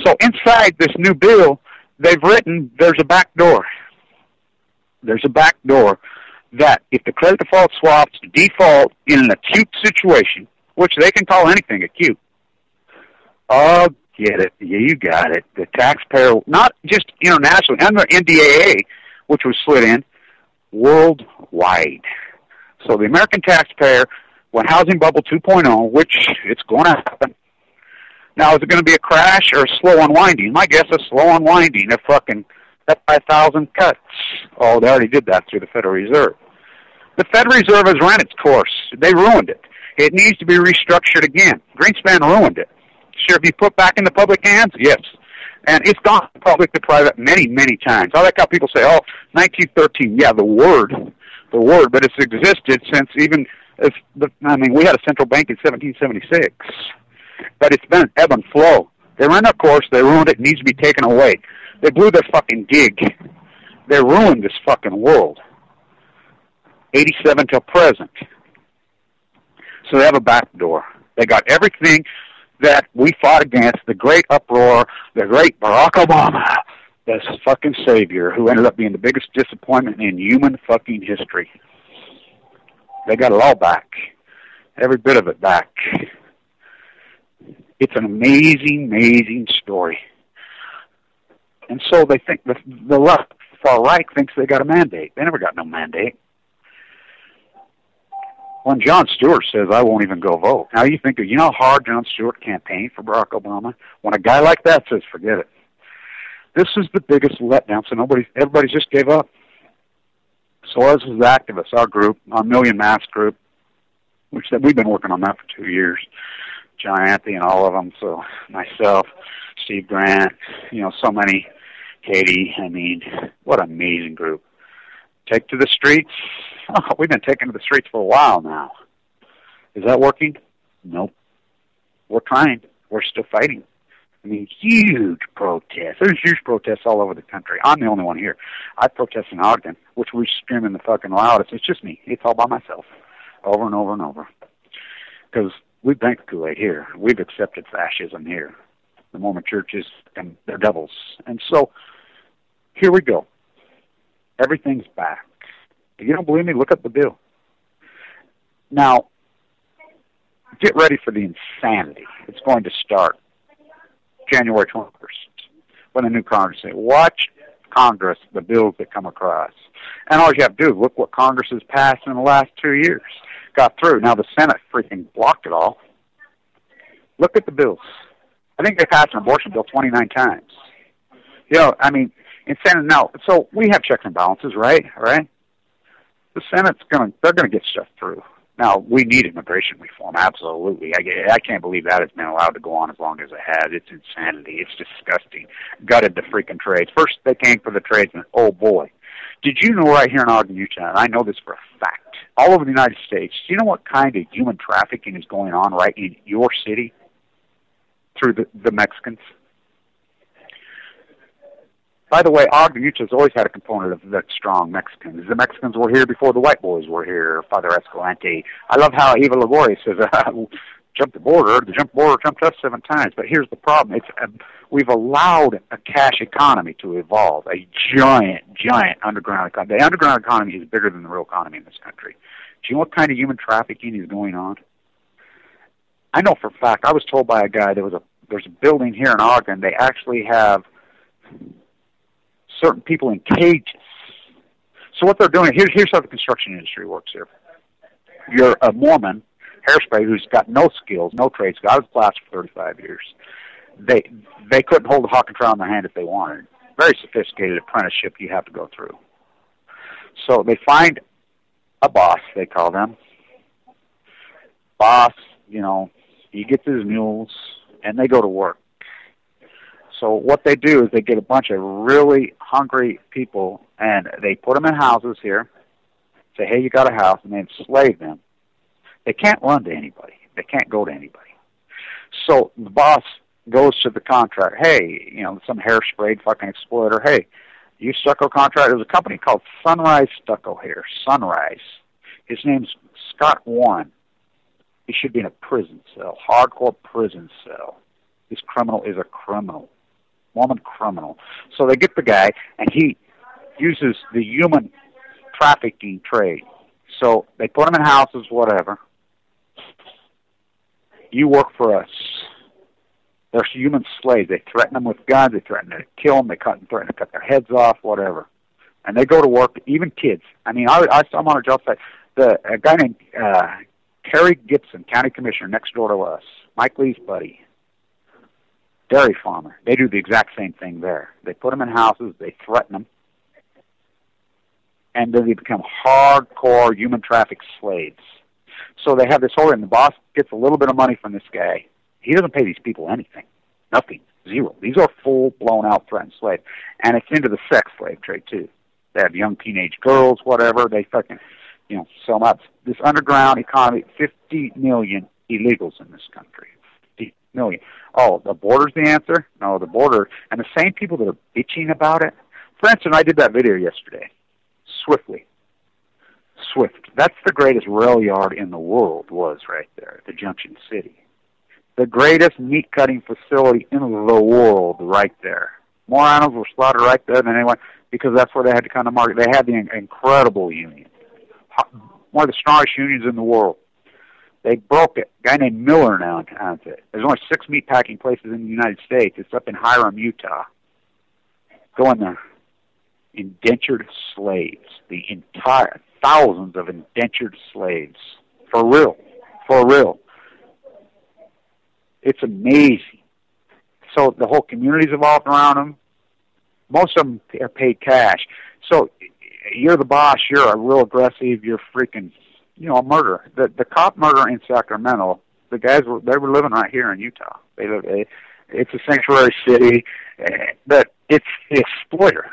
So inside this new bill, they've written there's a back door. There's a back door that if the credit default swaps default in an acute situation, which they can call anything acute, oh, get it. Yeah, you got it. The taxpayer, not just internationally, under NDAA, which was slid in, worldwide. So the American taxpayer, when housing bubble 2.0, which it's going to happen. Now, is it going to be a crash or a slow unwinding? My guess is slow unwinding. If Cut by 1,000 cuts. Oh, they already did that through the Federal Reserve. The Federal Reserve has run its course. They ruined it. It needs to be restructured again. Greenspan ruined it. Sure, if you put back in the public hands, yes. And it's gone from public to private many, many times. I like how people say, oh, 1913, yeah, the word, but it's existed since even, we had a central bank in 1776. But it's been an ebb and flow. They ran their course, they ruined it, it needs to be taken away. They blew their fucking gig. They ruined this fucking world. 87 till present. So they have a back door. They got everything that we fought against, the great uproar, the great Barack Obama, this fucking savior who ended up being the biggest disappointment in human fucking history. They got it all back. Every bit of it back. It's an amazing, amazing story. And so they think, the left, far right, thinks they got a mandate. They never got no mandate. When Jon Stewart says, I won't even go vote. Now you know how hard Jon Stewart campaigned for Barack Obama? When a guy like that says, forget it. This is the biggest letdown, so everybody just gave up. So us as activists, our group, our Million Mass group, which we've been working on that for 2 years, John Anthony and all of them, so myself, Steve Grant, so many, Katie, what an amazing group. Take to the streets. Oh, we've been taking to the streets for a while now. Is that working? Nope. We're trying. We're still fighting. Huge protests. There's huge protests all over the country. I'm the only one here. I protest in Ogden, which we're screaming the fucking loudest. It's just me. It's all by myself. Over and over and over. Because we've drank the Kool-Aid here. We've accepted fascism here. The Mormon churches, and they're devils. And so, here we go. Everything's back. If you don't believe me, look up the bill. Now, get ready for the insanity. It's going to start January 21st when the new Congress says, watch Congress, the bills that come across. And all you have to do is look what Congress has passed in the last 2 years. Got through. Now the Senate freaking blocked it all. Look at the bills. I think they passed an abortion bill 29 times. In Senate now, so we have checks and balances, right? The Senate's they're gonna get stuff through. Now, we need immigration reform, absolutely. I can't believe that has been allowed to go on as long as it has. It's insanity. It's disgusting. Gutted the freaking trades. First, they came for the tradesmen. Oh, boy. Did you know right here in Ogden, Utah, and I know this for a fact, all over the United States, do you know what kind of human trafficking is going on right in your city through the Mexicans? By the way, Ogden, Utah has always had a component of the strong Mexicans. The Mexicans were here before the white boys were here, Father Escalante. I love how Eva Longoria says, the border jumped us 7 times. But here's the problem. We've allowed a cash economy to evolve, a giant underground economy. The underground economy is bigger than the real economy in this country. Do you know what kind of human trafficking is going on? I know for a fact, I was told by a guy, there's a building here in Ogden, they actually have certain people in cages. So what they're doing, here's how the construction industry works here. You're a Mormon, hairspray, who's got no skills, no trades. I was plastered for 35 years. They couldn't hold a hawk and trowel in their hand if they wanted. Very sophisticated apprenticeship you have to go through. So they find a boss, they call them. Boss, he gets his mules, and they go to work. So what they do is they get a bunch of really hungry people, and they put them in houses here, say, hey, you got a house, and they enslave them. They can't run to anybody. They can't go to anybody. So the boss goes to the contractor, hey, some hair-sprayed fucking exploiter, hey, you stucco contractor. There's a company called Sunrise Stucco here, Sunrise. His name's Scott Warren. He should be in a prison cell, hardcore prison cell. This criminal is a criminal. Mormon criminal. So they get the guy, and he uses the human trafficking trade. So they put him in houses, whatever. You work for us. They're human slaves. They threaten them with guns. They threaten to kill them. They threaten to cut their heads off, whatever. And they go to work, even kids. I'm on a job site. A guy named Kerry Gibson, county commissioner, next door to us, Mike Lee's buddy. Dairy farmer. They do the exact same thing there. They put them in houses, they threaten them, and then they become hardcore human traffic slaves. So they have this whole, and the boss gets a little bit of money from this guy. He doesn't pay these people anything. Nothing. Zero. These are full, blown-out threatened slaves. And it's into the sex slave trade, too. They have young teenage girls, whatever. They fucking, sell them out. This underground economy, 50 million illegals in this country. 50 million. Oh, the border's the answer? No, the border. And the same people that are bitching about it. For instance, I did that video yesterday. Swift. That's the greatest rail yard in the world was right there at the Junction City. The greatest meat-cutting facility in the world right there. More animals were slaughtered right there than anyone, because that's where they had to kind of market. They had the incredible union. One of the strongest unions in the world. They broke it. A guy named Miller now owns it. There's only 6 meat-packing places in the United States. It's up in Hiram, Utah. Go in there. Indentured slaves. The entire thousands of indentured slaves. For real. It's amazing. So the whole community's evolved around them. Most of them are paid cash. So you're the boss. You're a real aggressive. You're freaking, a murderer. The cop murder in Sacramento. The guys they were living right here in Utah. It's a sanctuary city, but it's the exploiter.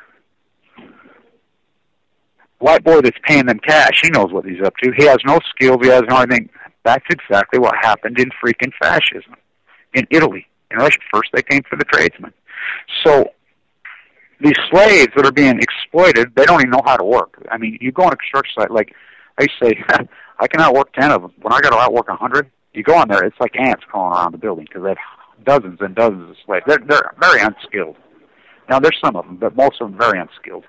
White boy that's paying them cash, he knows what he's up to. He has no skills, he has no anything. That's exactly what happened in freaking fascism. In Italy, in Russia, first they came for the tradesmen. So these slaves that are being exploited, they don't even know how to work. I mean, you go on a construction site, like I used to say, I can outwork 10 of them. When I got to outwork 100, you go on there, it's like ants crawling around the building because they have dozens and dozens of slaves. They're very unskilled. Now, there's some of them, but most of them very unskilled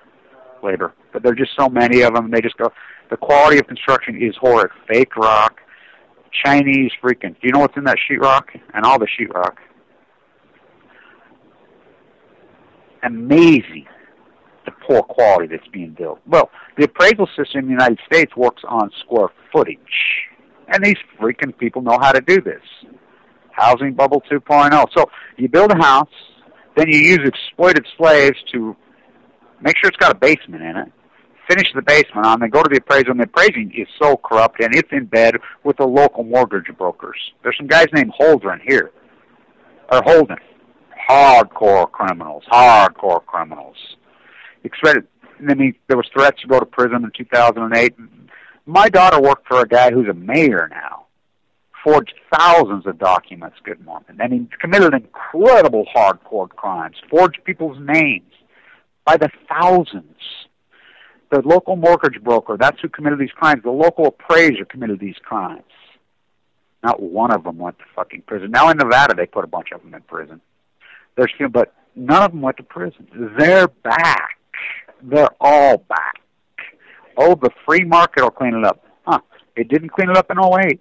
labor. But there are just so many of them, they just go, the quality of construction is horrid. Fake rock, Chinese freaking, do you know what's in that sheetrock? And all the sheetrock. Amazing, the poor quality that's being built. Well, the appraisal system in the United States works on square footage. And these freaking people know how to do this. Housing bubble 2.0. So you build a house, then you use exploited slaves to make sure it's got a basement in it, finish the basement on, then go to the appraisal, and the appraising is so corrupt, and it's in bed with the local mortgage brokers. There's some guys named Holden here, or Holden. Hardcore criminals. There was threats to go to prison in 2008. My daughter worked for a guy who's a mayor now, forged thousands of documents, good morning. And he committed incredible hardcore crimes, forged people's names by the thousands. The local mortgage broker, that's who committed these crimes. The local appraiser committed these crimes. Not one of them went to fucking prison. Now in Nevada, they put a bunch of them in prison. But none of them went to prison. They're back. They're all back. Oh, the free market will clean it up. It didn't clean it up in 2008.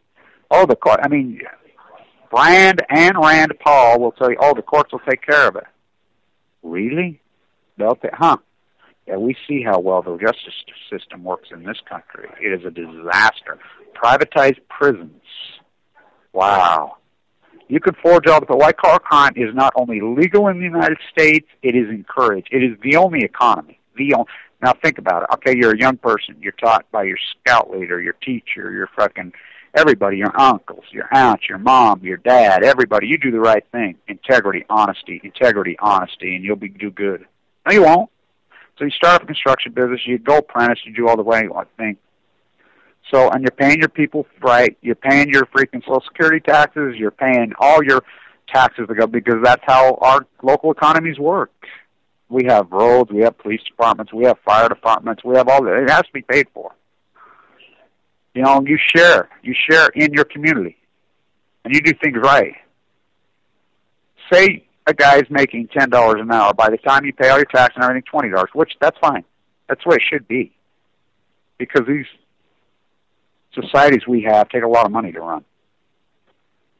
Brand and Rand Paul will tell you, the courts will take care of it. Really? They'll say, Yeah, we see how well the justice system works in this country. It is a disaster. Privatized prisons. Wow. You could forge all the white-collar crime is not only legal in the United States, it is encouraged. It is the only economy. Now think about it. Okay, you're a young person. You're taught by your scout leader, your teacher, your fucking everybody, your uncles, your aunts, your mom, your dad, everybody. You do the right thing. Integrity, honesty, and you'll do good. No, you won't. So you start up a construction business, you go apprentice, you do all the right thing. So, and you're paying your people right, you're paying your freaking Social Security taxes, you're paying all your taxes to go, because that's how our local economies work. We have roads, we have police departments, we have fire departments, we have all that. It has to be paid for. You share in your community, and you do things right. Say a guy's making $10 an hour. By the time you pay all your tax and everything, $20, which that's fine. That's the way it should be. Because these societies we have take a lot of money to run.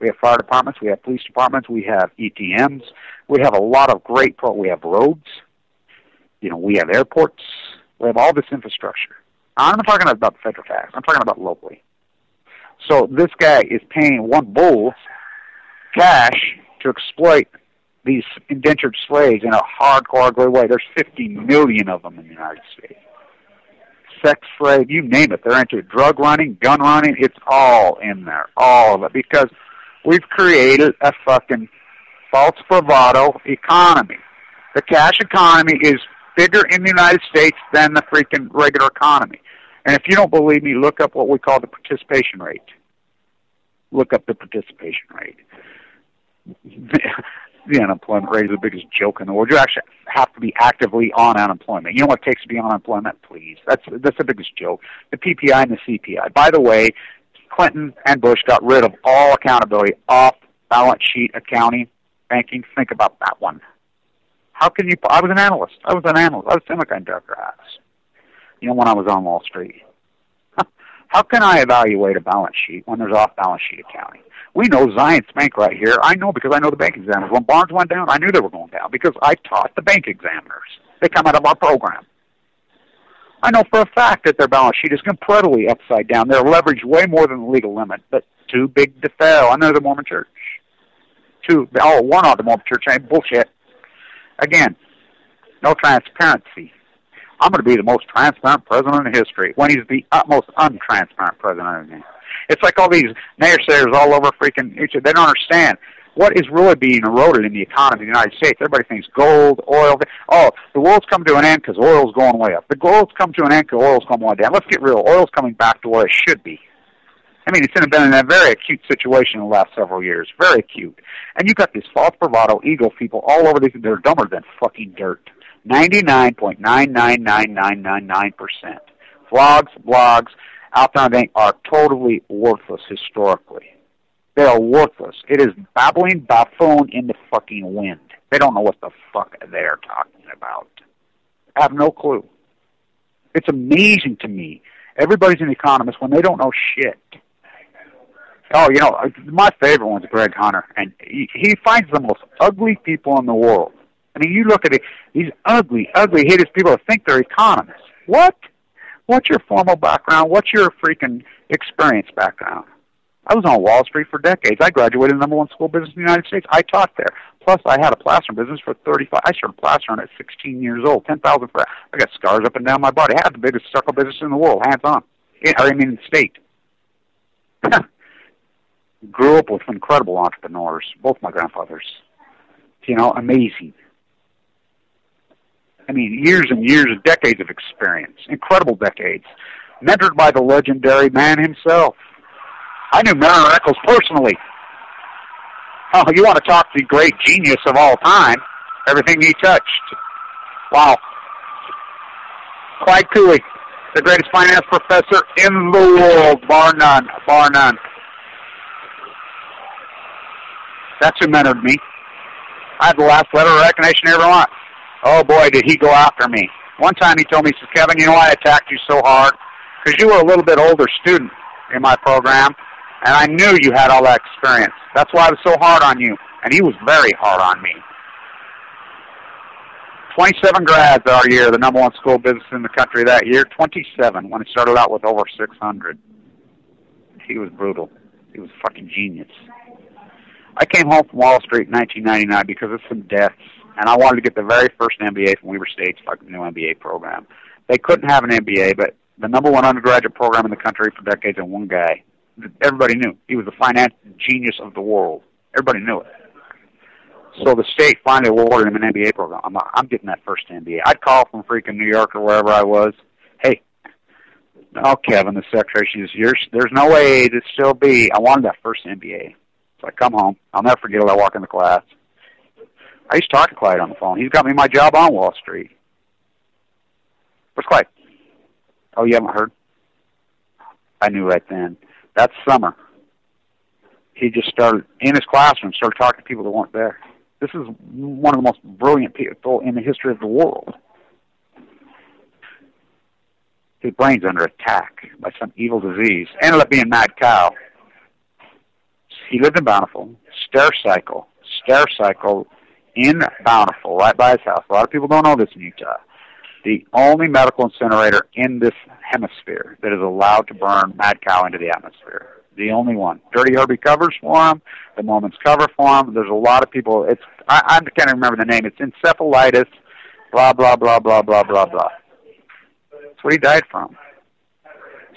We have fire departments, we have police departments, we have ETMs, we have a lot of we have roads, we have airports, we have all this infrastructure. I'm not talking about the federal tax, I'm talking about locally. So this guy is paying one bull cash to exploit these indentured slaves in a hardcore, ugly way. There's 50 million of them in the United States. Sex slave, you name it. They're into drug running, gun running. It's all in there, all of it, because we've created a fucking false bravado economy. The cash economy is bigger in the United States than the freaking regular economy. And if you don't believe me, look up what we call the participation rate. Look up the participation rate. The unemployment rate is the biggest joke in the world. You actually have to be actively on unemployment. You know what it takes to be on unemployment? Please. That's the biggest joke. The PPI and the CPI. By the way, Clinton and Bush got rid of all accountability, off balance sheet accounting, banking. Think about that one. How can you? I was an analyst. I was a semiconductor house. You know, when I was on Wall Street. How can I evaluate a balance sheet when there's off-balance sheet accounting? We know Zions Bank right here. I know because I know the bank examiners. When Barnes went down, I knew they were going down because I taught the bank examiners. They come out of our program. I know for a fact that their balance sheet is completely upside down. They're leveraged way more than the legal limit, but too big to fail. I know the Mormon Church. One of the Mormon Church ain't bullshit. Again, no transparency. I'm going to be the most transparent president in history when he's the utmost untransparent president in history. It's like all these naysayers all over freaking YouTube. They don't understand what is really being eroded in the economy of the United States. Everybody thinks gold, oil. Oh, the world's come to an end because oil's going way up. The world's come to an end because oil's going way down. Let's get real. Oil's coming back to where it should be. I mean, it's been in a very acute situation in the last several years. Very acute. And you've got these false bravado, ego people all over this. They're dumber than fucking dirt. 99.99999%. Blogs out there, I think, are totally worthless historically. They are worthless. It is babbling buffoon in the fucking wind. They don't know what the fuck they're talking about. I have no clue. It's amazing to me. Everybody's an economist when they don't know shit. Oh, you know, my favorite one's Greg Hunter, and he finds the most ugly people in the world. I mean, you look at it, these ugly, hideous people that think they're economists. What? What's your formal background? What's your freaking experience background? I was on Wall Street for decades. I graduated in the #1 school business in the United States. I taught there. Plus, I had a plastering business for 35. I started plastering at 16 years old. 10,000. I got scars up and down my body. I had the biggest stucco business in the world, hands on. In the state. Grew up with incredible entrepreneurs. Both my grandfathers. You know, amazing. I mean, years and years, decades of experience. Incredible decades. Mentored by the legendary man himself. I knew Marilyn Eccles personally. Oh, you want to talk to the great genius of all time. Everything he touched. Wow. Clyde Cooley, the greatest finance professor in the world, bar none. Bar none. That's who mentored me. I had the last letter of recognition every month. Oh, boy, did he go after me. One time he told me, he says, Kevin, you know why I attacked you so hard? Because you were a little bit older student in my program, and I knew you had all that experience. That's why I was so hard on you. And he was very hard on me. 27 grads our year, the #1 school business in the country that year. 27, when it started out with over 600. He was brutal. He was a fucking genius. I came home from Wall Street in 1999 because of some deaths, and I wanted to get the very first MBA from Weber State's fucking new MBA program. They couldn't have an MBA, but the #1 undergraduate program in the country for decades, and one guy, everybody knew. He was the finance genius of the world. Everybody knew it. So the state finally awarded him an MBA program. I'm getting that first MBA. I'd call from freaking New York or wherever I was. Hey, no, Kevin, the secretary, she says, there's no way to still be. I wanted that first MBA. So I come home. I'll never forget it. I walk into class. I used to talk to Clyde on the phone. He's got me my job on Wall Street. Where's Clyde? Oh, you haven't heard? I knew right then. That summer, he just started, in his classroom, started talking to people that weren't there. This is one of the most brilliant people in the history of the world. His brain's under attack by some evil disease. Ended up being mad cow. He lived in Bountiful. Stair cycle in Bountiful, right by his house. A lot of people don't know this in Utah. The only medical incinerator in this hemisphere that is allowed to burn mad cow into the atmosphere. The only one. Dirty Herbie covers for him. The Mormons cover for him. There's a lot of people. It's I can't remember the name. It's encephalitis, blah, blah, blah, blah, blah, blah, blah. That's what he died from.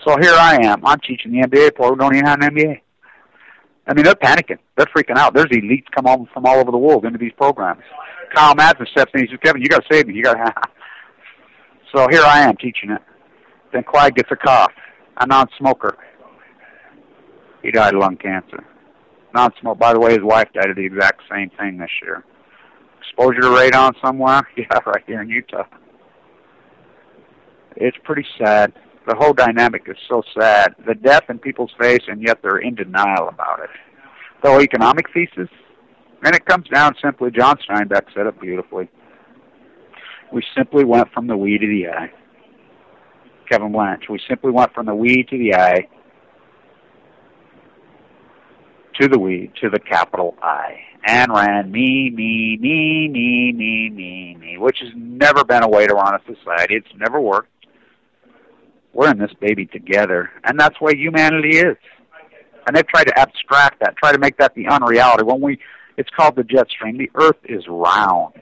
So here I am. I'm teaching the MBA for who don't even have an MBA. I mean, they're panicking. They're freaking out. There's elites come on from all over the world into these programs. Kyle Madsen steps in. He says, Kevin, you got to save me. You got to. So here I am teaching it. Then Clyde gets a cough. A non-smoker. He died of lung cancer. Non-smoker. By the way, his wife died of the exact same thing this year. Exposure to radon somewhere? Yeah, right here in Utah. It's pretty sad. The whole dynamic is so sad. The death in people's face, and yet they're in denial about it. The whole economic thesis, and it comes down simply, John Steinbeck said it beautifully. We simply went from the we to the I. Kevin Blanch. We simply went from the we to the I, to the we, to the capital I. Ayn Rand, me, which has never been a way to run a society. It's never worked. We're in this baby together, and that's the way humanity is. And they've tried to abstract that, try to make that the unreality. It's called the jet stream. The earth is round.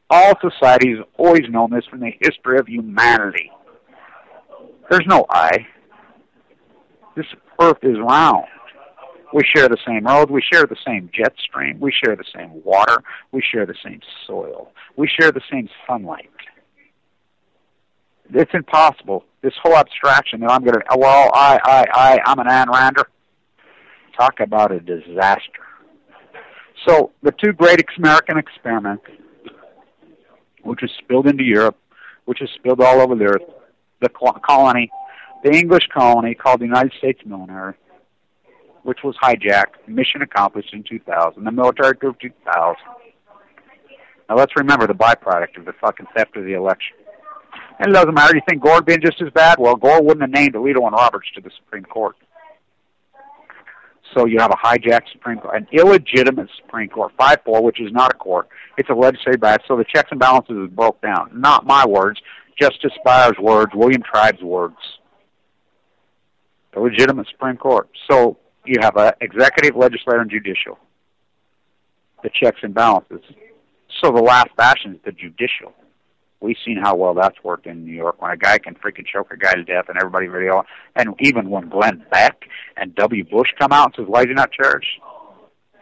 All societies have always known this from the history of humanity. There's no I. This earth is round. We share the same road. We share the same jet stream. We share the same water. We share the same soil. We share the same sunlight. It's impossible. This whole abstraction that I'm an Ayn Rander. Talk about a disaster. So the two great American experiments, which was spilled into Europe, which is spilled all over the earth, the colony, the English colony called the United States Military, which was hijacked, mission accomplished in 2000, the military proved 2000. Now let's remember the byproduct of the fucking theft of the election. And it doesn't matter. You think Gore had been just as bad? Well, Gore wouldn't have named Alito and Roberts to the Supreme Court. So you have a hijacked Supreme Court, an illegitimate Supreme Court, 5-4, which is not a court. It's a legislative branch. So the checks and balances is broke down. Not my words, Justice Spires' words, William Tribe's words. The legitimate Supreme Court. So you have an executive, legislative, and judicial. The checks and balances. So the last bastion is the judicial. We've seen how well that's worked in New York when a guy can freaking choke a guy to death and everybody video. And even when Glenn Beck and W. Bush come out and says, why is he not charged?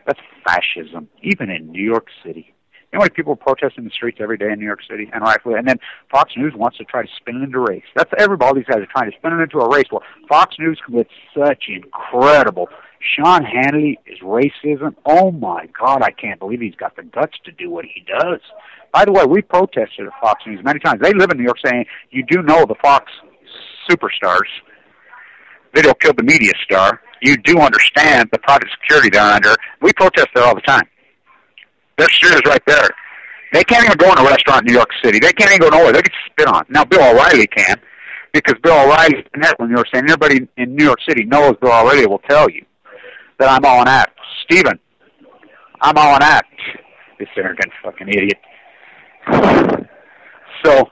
That's fascism, even in New York City. You know how many people are protesting in the streets every day in New York City? And rightfully, and then Fox News wants to try to spin it into race. That's everybody. All these guys are trying to spin it into a race. Well, Fox News commits such incredible. Sean Hannity is racism. Oh my God, I can't believe he's got the guts to do what he does. By the way, we protested at Fox News many times. They live in New York saying, you do know the Fox superstars. Video killed the media star. You do understand the private security they're under. We protest there all the time. Their shit is right there. They can't even go in a restaurant in New York City. They can't even go nowhere. They get spit on. Now, Bill O'Reilly can, because Bill O'Reilly's in that when you were saying everybody in New York City knows Bill O'Reilly will tell you that I'm all an act. Stephen, I'm all an act. This arrogant fucking idiot. So,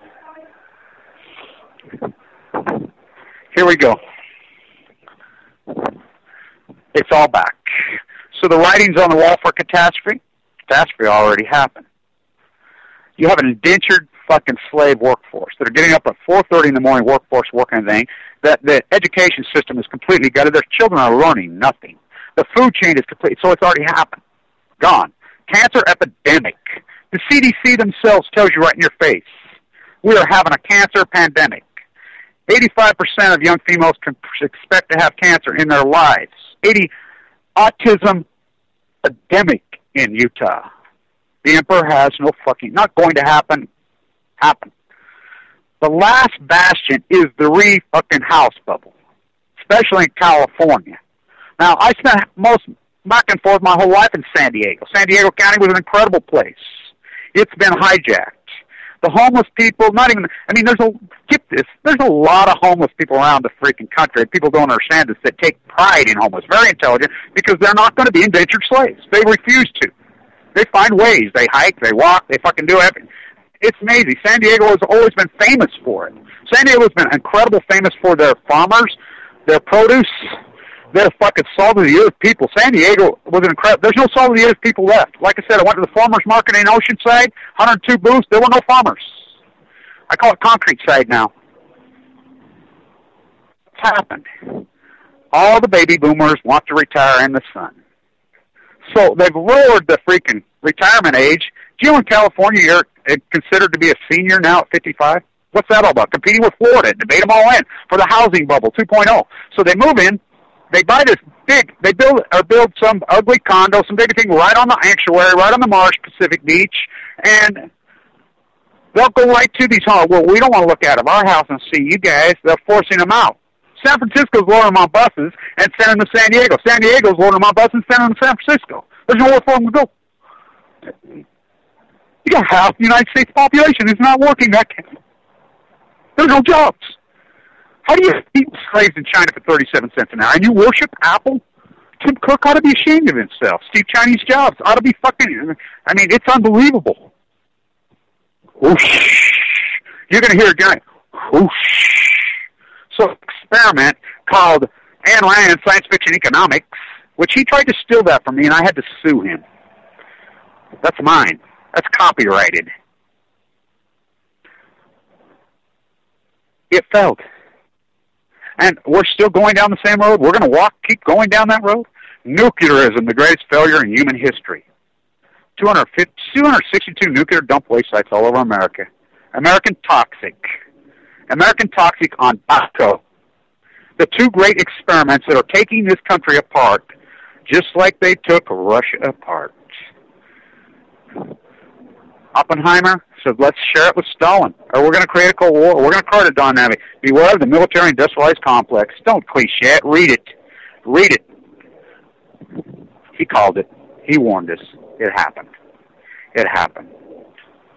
here we go. It's all back. So the writing's on the wall for catastrophe. Catastrophe already happened. You have an indentured fucking slave workforce that are getting up at 4:30 in the morning, workforce working and thing. That the education system is completely gutted. Their children are learning nothing. The food chain is complete. So it's already happened. Gone. Cancer epidemic. The CDC themselves tells you right in your face, we are having a cancer pandemic. 85% of young females can expect to have cancer in their lives. Autism epidemic in Utah. The emperor has no fucking, not going to happen. The last bastion is the fucking house bubble, especially in California. Now, I spent most back and forth my whole life in San Diego. San Diego County was an incredible place. It's been hijacked. The homeless people, there's a lot of homeless people around the freaking country. People don't understand this, that take pride in homeless, very intelligent, because they're not going to be indentured slaves. They refuse to. They find ways. They hike, they walk, they fucking do everything. It's amazing. San Diego has always been famous for it. San Diego has been incredible famous for their farmers, their produce, They're fucking salt of the earth people. San Diego was an incredible. There's no salt of the earth people left. Like I said, I went to the farmers market in Oceanside, 102 booths. There were no farmers. I call it concrete side now. What's happened? All the baby boomers want to retire in the sun. So they've lowered the freaking retirement age. Do you know in California you're considered to be a senior now at 55? What's that all about? Competing with Florida. Debate them all in for the housing bubble 2.0. So they move in. They buy this big, they build some ugly condo, some big thing right on the sanctuary, right on the marsh, Pacific Beach, and they'll go right to these homes. Well, we don't want to look out of our house and see you guys. They're forcing them out. San Francisco's loading them on buses and sending them to San Diego. San Diego's loading them on buses and sending them to San Francisco. There's nowhere for them to go. You got half the United States population is not working that. There's no jobs. How do you keep slaves in China for 37 cents an hour? And you worship Apple? Tim Cook ought to be ashamed of himself. Steve Chinese Jobs ought to be fucking... I mean, it's unbelievable. Whoosh. You're going to hear a giant whoosh. So an experiment called Ayn Rand Science Fiction Economics, which he tried to steal that from me, and I had to sue him. That's mine. That's copyrighted. It failed. And we're still going down the same road. We're going to keep going down that road. Nuclearism, the greatest failure in human history. 262 nuclear dump waste sites all over America. American Toxic on Baco. The two great experiments that are taking this country apart, just like they took Russia apart. Oppenheimer said, let's share it with Stalin, or we're going to create a Cold War. We're going to create a dynamic. Beware of the military-industrialized complex. Don't cliche it. Read it. Read it. He called it. He warned us. It happened. It happened.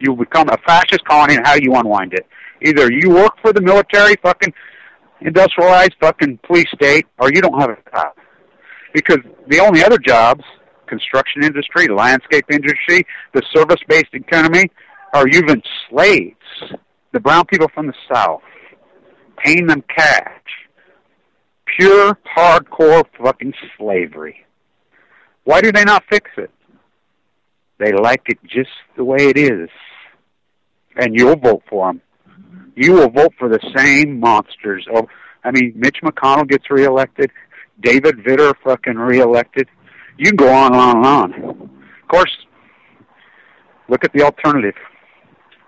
You become a fascist colony, and how do you unwind it? Either you work for the military, fucking industrialized fucking police state, or you don't have a job. Because the only other jobs, construction industry, the landscape industry, the service-based economy, are even slaves. The brown people from the South, paying them cash. Pure, hardcore fucking slavery. Why do they not fix it? They like it just the way it is. And you'll vote for them. You will vote for the same monsters. Oh, I mean, Mitch McConnell gets reelected. David Vitter fucking reelected. You can go on and on and on. Of course, look at the alternative.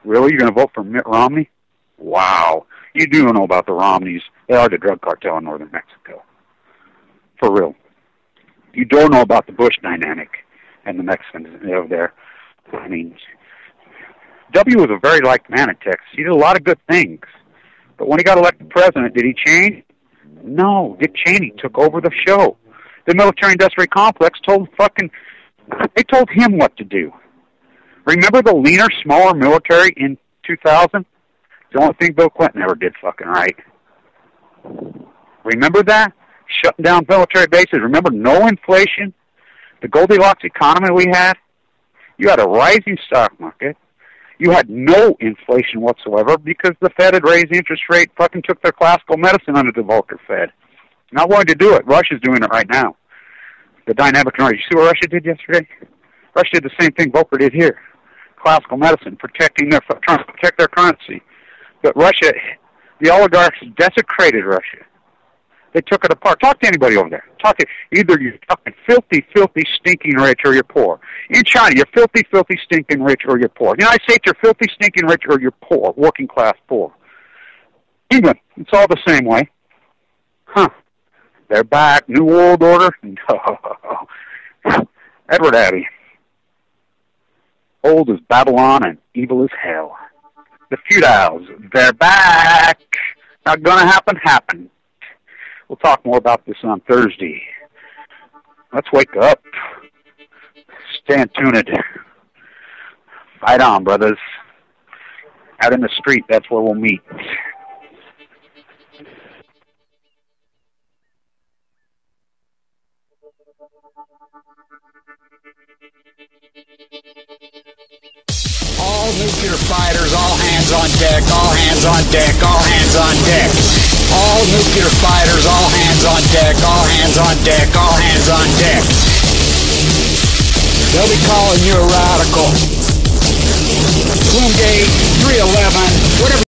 Really? You're going to vote for Mitt Romney? Wow. You do know about the Romneys. They are the drug cartel in northern Mexico. For real. You don't know about the Bush dynamic and the Mexicans over there. I mean, W was a very liked man in Texas. He did a lot of good things. But when he got elected president, did he change? No. Dick Cheney took over the show. The military-industrial complex they told him what to do. Remember the leaner, smaller military in 2000? The only thing Bill Clinton ever did fucking right. Remember that? Shutting down military bases. Remember no inflation? The Goldilocks economy we had? You had a rising stock market. You had no inflation whatsoever because the Fed had raised the interest rate, fucking took their classical medicine under the Volcker Fed. Not willing to do it. Russia's doing it right now. The dynamic economy. You see what Russia did yesterday? Russia did the same thing Volcker did here. Classical medicine, trying to protect their currency. But Russia, the oligarchs desecrated Russia. They took it apart. Talk to anybody over there. Either you're fucking filthy, filthy, stinking rich, or you're poor. In China, you're filthy, filthy, stinking rich, or you're poor. In the United States, you're filthy, stinking rich, or you're poor, working class poor. England, it's all the same way. Huh. They're back. New World Order? No. Edward Abbey. Old as Babylon and evil as hell. The feudals, they're back. Not gonna happen. We'll talk more about this on Thursday. Let's wake up. Stay tuned. Fight on, brothers. Out in the street, that's where we'll meet. All nuclear fighters, all hands on deck, all hands on deck, all hands on deck. All nuclear fighters, all hands on deck, all hands on deck, all hands on deck. They'll be calling you a radical. Bloomgate, 311, whatever.